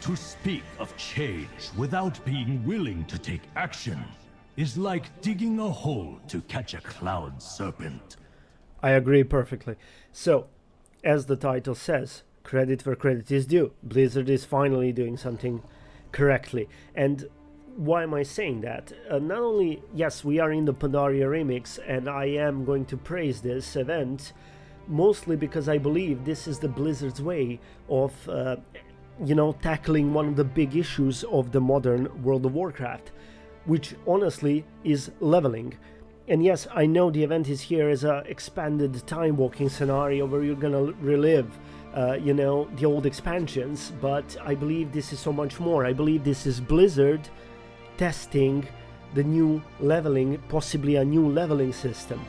To speak of change without being willing to take action is like digging a hole to catch a cloud serpent. I agree perfectly. So, as the title says, credit where credit is due. Blizzard is finally doing something correctly. And why am I saying that? Not only, yes, we are in the Pandaria remix, and I am going to praise this event, mostly because I believe this is the Blizzard's way of, tackling one of the big issues of the modern World of Warcraft, which honestly is leveling. And yes, I know the event is here as a expanded time-walking scenario where you're gonna relive, the old expansions, but I believe this is so much more. I believe this is Blizzard testing the new leveling, possibly a new leveling system.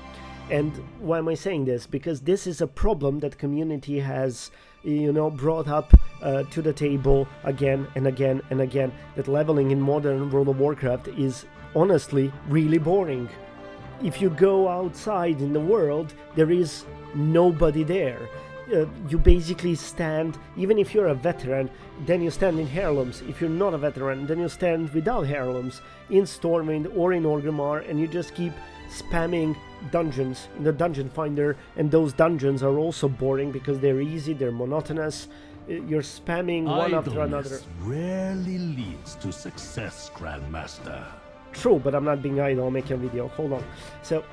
And why am I saying this? Because this is a problem that community has, brought up to the table again and again and again, that leveling in modern World of Warcraft is honestly really boring. If you go outside in the world, there is nobody there. You basically stand, even if you're a veteran, then you stand in heirlooms. If you're not a veteran, then you stand without heirlooms in Stormwind or in Orgrimmar, and you just keep spamming dungeons in the dungeon finder, and those dungeons are also boring because they're easy, they're monotonous. You're spamming one after another. Rarely leads to success, Grandmaster. True, but I'm not being idle, I'm making a video. Hold on. So,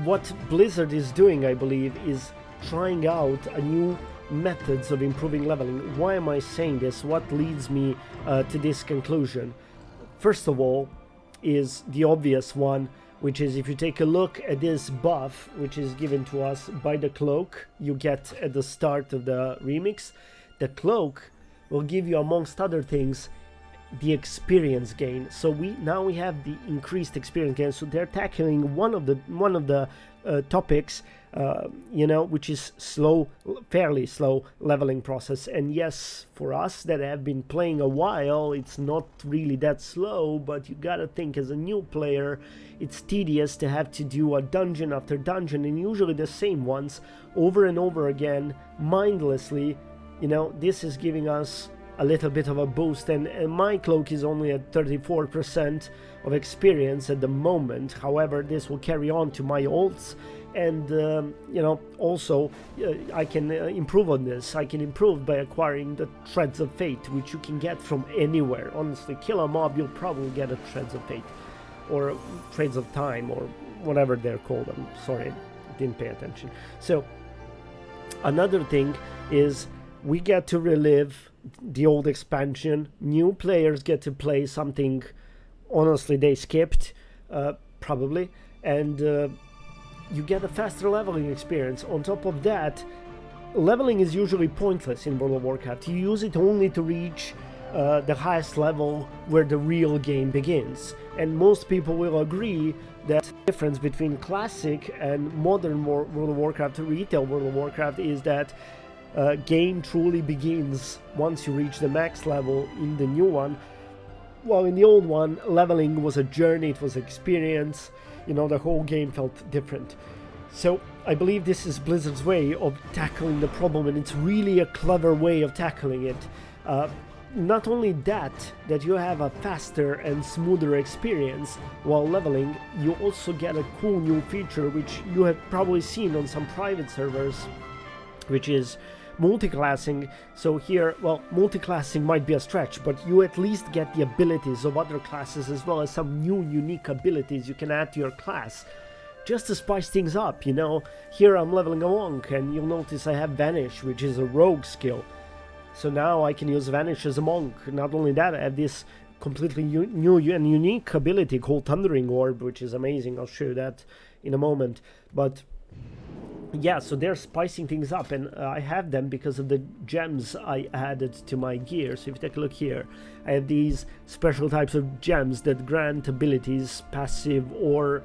what Blizzard is doing, I believe, is trying out a new methods of improving leveling. Why am I saying this? What leads me to this conclusion? First of all, is the obvious one, which is if you take a look at this buff, which is given to us by the cloak you get at the start of the remix. The cloak will give you, amongst other things, the experience gain. So we have the increased experience gain. So they're tackling one of the topics, which is fairly slow leveling process. And yes, for us that have been playing a while, it's not really that slow. But you gotta think, as a new player, it's tedious to have to do a dungeon after dungeon, and usually the same ones over and over again, mindlessly. This is giving us a little bit of a boost, and my cloak is only at 34% of experience at the moment. However, this will carry on to my ults, and also I can improve on this. I can improve by acquiring the Threads of Fate, which you can get from anywhere. Honestly, kill a mob, you'll probably get a Threads of Fate, or Threads of Time, or whatever they're called. I'm sorry, I didn't pay attention. So another thing is we get to relive the old expansion. New players get to play something honestly they skipped, probably, and you get a faster leveling experience. On top of that, leveling is usually pointless in World of Warcraft. You use it only to reach the highest level where the real game begins. And most people will agree that the difference between classic and modern World of Warcraft, retail World of Warcraft, is that game truly begins once you reach the max level in the new one. While in the old one, leveling was a journey, it was experience, the whole game felt different. So I believe this is Blizzard's way of tackling the problem, and it's really a clever way of tackling it. Not only that you have a faster and smoother experience while leveling, you also get a cool new feature which you have probably seen on some private servers, which is multiclassing. So here, multiclassing might be a stretch, but you at least get the abilities of other classes, as well as some new unique abilities you can add to your class, just to spice things up. Here I'm leveling a monk, and you'll notice I have Vanish, which is a rogue skill. So now I can use Vanish as a monk. Not only that, I have this completely new and unique ability called Thundering Orb, which is amazing. I'll show you that in a moment. But yeah, so they're spicing things up, and I have them because of the gems I added to my gear. So if you take a look here, I have these special types of gems that grant abilities, passive or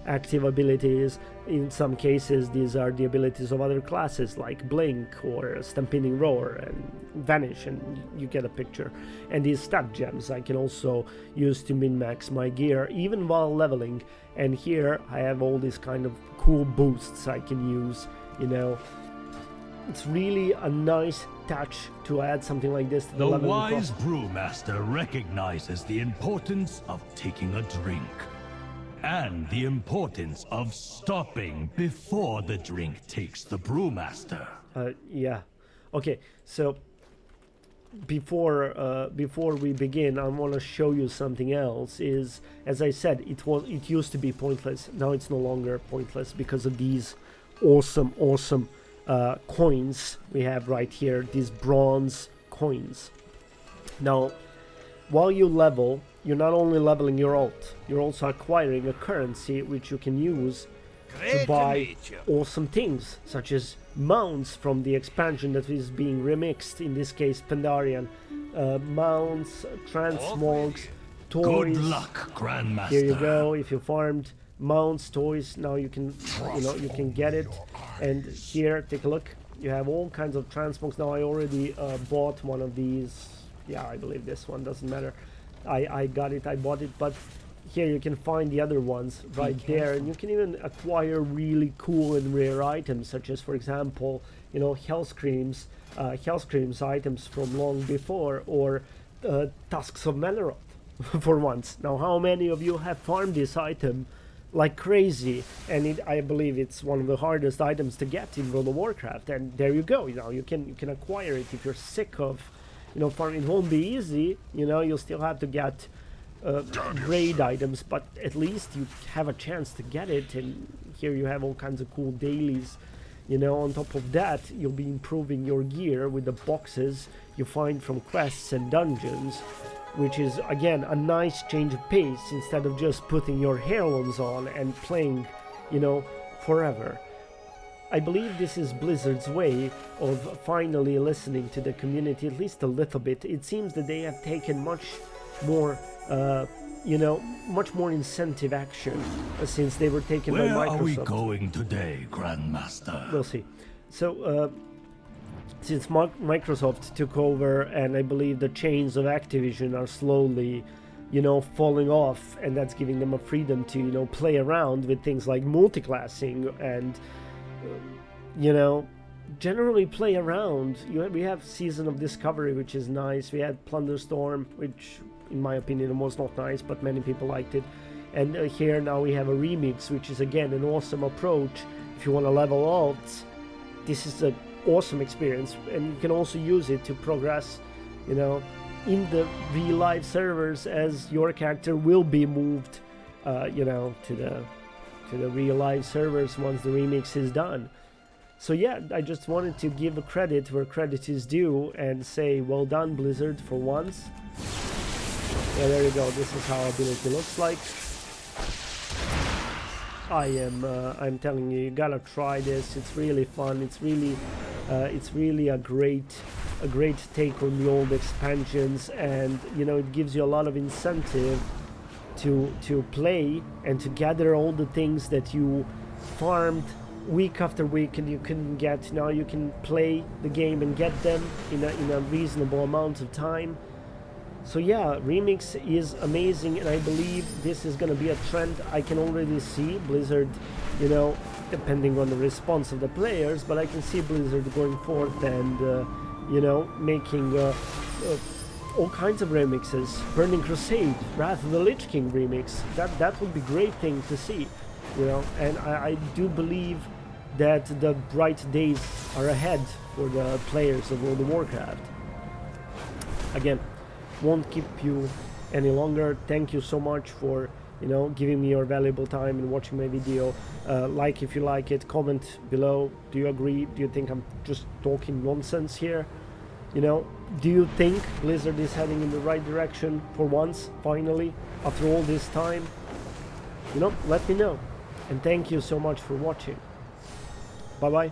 active abilities. In some cases, these are the abilities of other classes like Blink or Stampeding Roar and Vanish, and you get a picture. And these stat gems I can also use to min-max my gear even while leveling. And here I have all these kind of cool boosts I can use. It's really a nice touch to add something like this to the The leveling wise process. brewmaster recognizes the importance of taking a drink and the importance of stopping before the drink takes the brewmaster. Yeah. Okay, so before we begin, I want to show you something else. Is, as I said, it used to be pointless. Now it's no longer pointless because of these awesome coins we have right here. These bronze coins. Now, while you level, you're not only leveling your alt, you're also acquiring a currency which you can use to buy awesome things, such as mounts from the expansion that is being remixed, in this case Pandarian. Mounts, transmogs, toys. Good luck, Grandmaster. Here you go. If you farmed mounts, toys, now you can, you can get it. And here, take a look. You have all kinds of transmogs. Now I already bought one of these. Yeah, I believe this one, doesn't matter. I got it, I bought it, but here you can find the other ones right there, and you can even acquire really cool and rare items, such as, for example, Hellscreams items from long before, or Tusks of Meloroth for once. Now, how many of you have farmed this item like crazy? And I believe it's one of the hardest items to get in World of Warcraft, and there you go. You can acquire it if you're sick of farming. It won't be easy, you'll still have to get grade items, but at least you have a chance to get it. And here you have all kinds of cool dailies. On top of that, you'll be improving your gear with the boxes you find from quests and dungeons, which is again a nice change of pace instead of just putting your heirlooms on and playing forever. I believe this is Blizzard's way of finally listening to the community, at least a little bit. It seems that they have taken much more incentive action since they were taken by Microsoft. Where are we going today, Grandmaster? We'll see. So, since Microsoft took over, and I believe the chains of Activision are slowly, falling off, and that's giving them a freedom to, play around with things like multiclassing and, generally play around. We have Season of Discovery, which is nice. We had Plunderstorm, which in my opinion was not nice, but many people liked it. And here now we have a remix, which is again an awesome approach. If you want to level alts, this is an awesome experience, and you can also use it to progress, in the real life servers, as your character will be moved, to the real life servers once the remix is done. So yeah, I just wanted to give a credit where credit is due and say well done, Blizzard, for once. Yeah, there you go. This is how ability looks like. I'm telling you, you gotta try this. It's really fun. It's really a great take on the old expansions, and it gives you a lot of incentive to play and to gather all the things that you farmed week after week and you couldn't get. Now you can play the game and get them in a reasonable amount of time. So yeah, Remix is amazing, and I believe this is gonna be a trend. I can already see Blizzard, depending on the response of the players, but I can see Blizzard going forth and making all kinds of remixes. Burning Crusade, Wrath of the Lich King remix, that would be great thing to see, and I do believe that the bright days are ahead for the players of World of Warcraft. Again, won't keep you any longer. Thank you so much for giving me your valuable time and watching my video. Like if you like it, comment below. Do you agree? Do you think I'm just talking nonsense here? Do you think Blizzard is heading in the right direction for once, finally, after all this time? Let me know. And thank you so much for watching. Bye bye.